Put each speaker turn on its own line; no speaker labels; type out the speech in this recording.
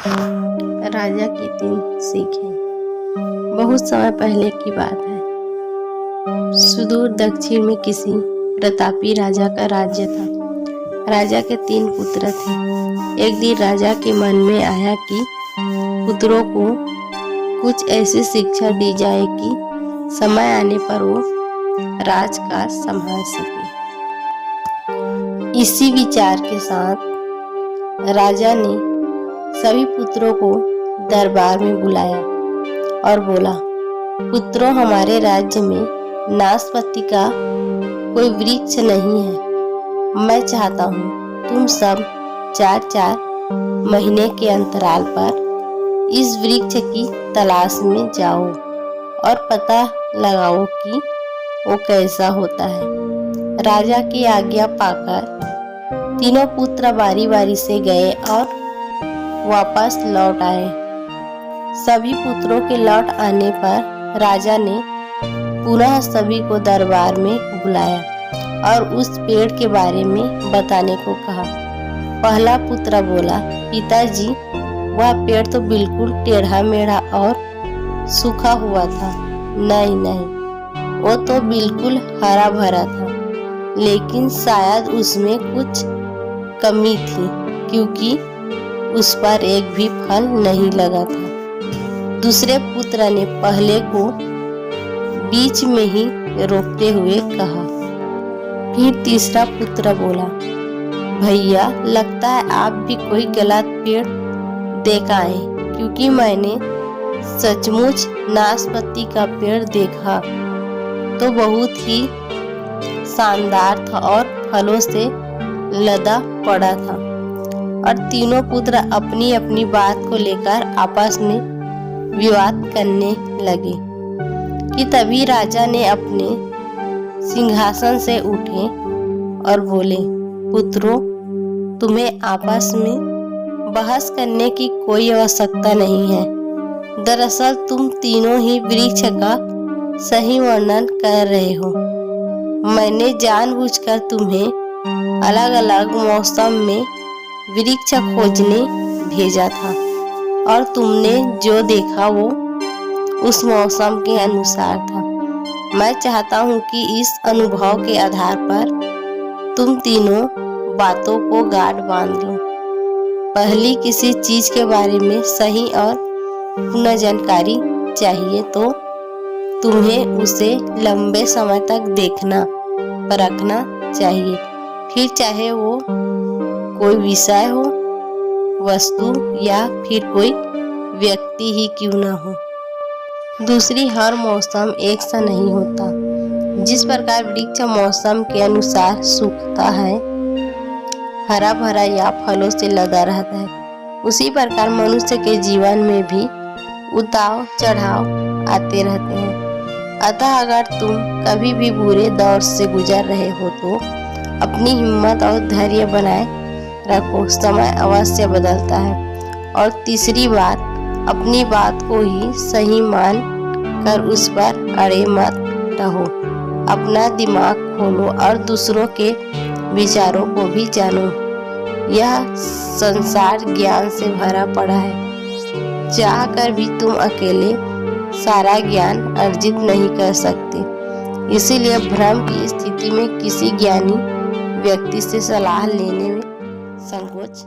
राजा की 3 सीखें। बहुत समय पहले की बात है। सुदूर दक्षिण में किसी प्रतापी राजा का राज्य था। राजा के 3 पुत्र थे। एक दिन राजा के मन में आया कि पुत्रों को कुछ ऐसी शिक्षा दी जाए कि समय आने पर वो राजकाज संभाल सके। इसी विचार के साथ राजा ने सभी पुत्रों को दरबार में बुलाया और बोला, पुत्रों, हमारे राज्य में नाशपाती का कोई वृक्ष नहीं है। मैं चाहता हूँ तुम सब 4-4 महीने के अंतराल पर इस वृक्ष की तलाश में जाओ और पता लगाओ कि वो कैसा होता है। राजा की आज्ञा पाकर तीनों पुत्र बारी बारी से गए और वापस लौट आए। सभी पुत्रों के लौट आने पर राजा ने पुनः सभी को दरबार में बुलाया और उस पेड़ के बारे में बताने को कहा। पहला पुत्र बोला, पिताजी, वह पेड़ तो बिल्कुल टेढ़ा मेढ़ा और सूखा हुआ था। नहीं, वो तो बिल्कुल हरा भरा था, लेकिन शायद उसमें कुछ कमी थी क्योंकि उस पर एक भी फल नहीं लगा था। दूसरे पुत्र ने पहले को बीच में ही रोकते हुए कहा। फिर तीसरा पुत्र बोला, भैया, लगता है आप भी कोई गलत पेड़ देख आए, क्योंकि मैंने सचमुच नाशपाती का पेड़ देखा तो बहुत ही शानदार था और फलों से लदा पड़ा था। और तीनों पुत्र अपनी अपनी बात को लेकर आपस में विवाद करने लगे कि तभी राजा ने अपने सिंहासन से उठे और बोले, पुत्रों, तुम्हें आपस में बहस करने की कोई आवश्यकता नहीं है। दरअसल तुम तीनों ही वृक्ष का सही वर्णन कर रहे हो। मैंने जानबूझकर तुम्हें अलग अलग मौसम में वृक्ष खोजने भेजा था और तुमने जो देखा वो उस मौसम के अनुसार था। मैं चाहता हूँ कि इस अनुभव के आधार पर तुम तीनों बातों को गांठ बांध लो। पहली किसी चीज के बारे में सही और पूर्ण जानकारी चाहिए तो तुम्हें उसे लंबे समय तक देखना परखना चाहिए, फिर चाहे वो कोई विषय हो, वस्तु या फिर कोई व्यक्ति ही क्यों न हो। दूसरी, हर मौसम एक सा नहीं होता। जिस प्रकार वृक्ष मौसम के अनुसार सूखता है, हरा भरा या फलों से लदा रहता है, उसी प्रकार मनुष्य के जीवन में भी उतार चढ़ाव आते रहते हैं। अतः अगर तुम कभी भी बुरे दौर से गुजर रहे हो तो अपनी हिम्मत और धैर्य बनाए रखो। समय अवश्य बदलता है। और तीसरी बात, अपनी बात को ही सही मान कर उस पर अड़े मत रहो। अपना दिमाग खोलो और दूसरों के विचारों को भी जानो। यह संसार ज्ञान से भरा पड़ा है। चाह कर भी तुम अकेले सारा ज्ञान अर्जित नहीं कर सकते। इसीलिए भ्रम की स्थिति में किसी ज्ञानी व्यक्ति से सलाह लेने में संकोच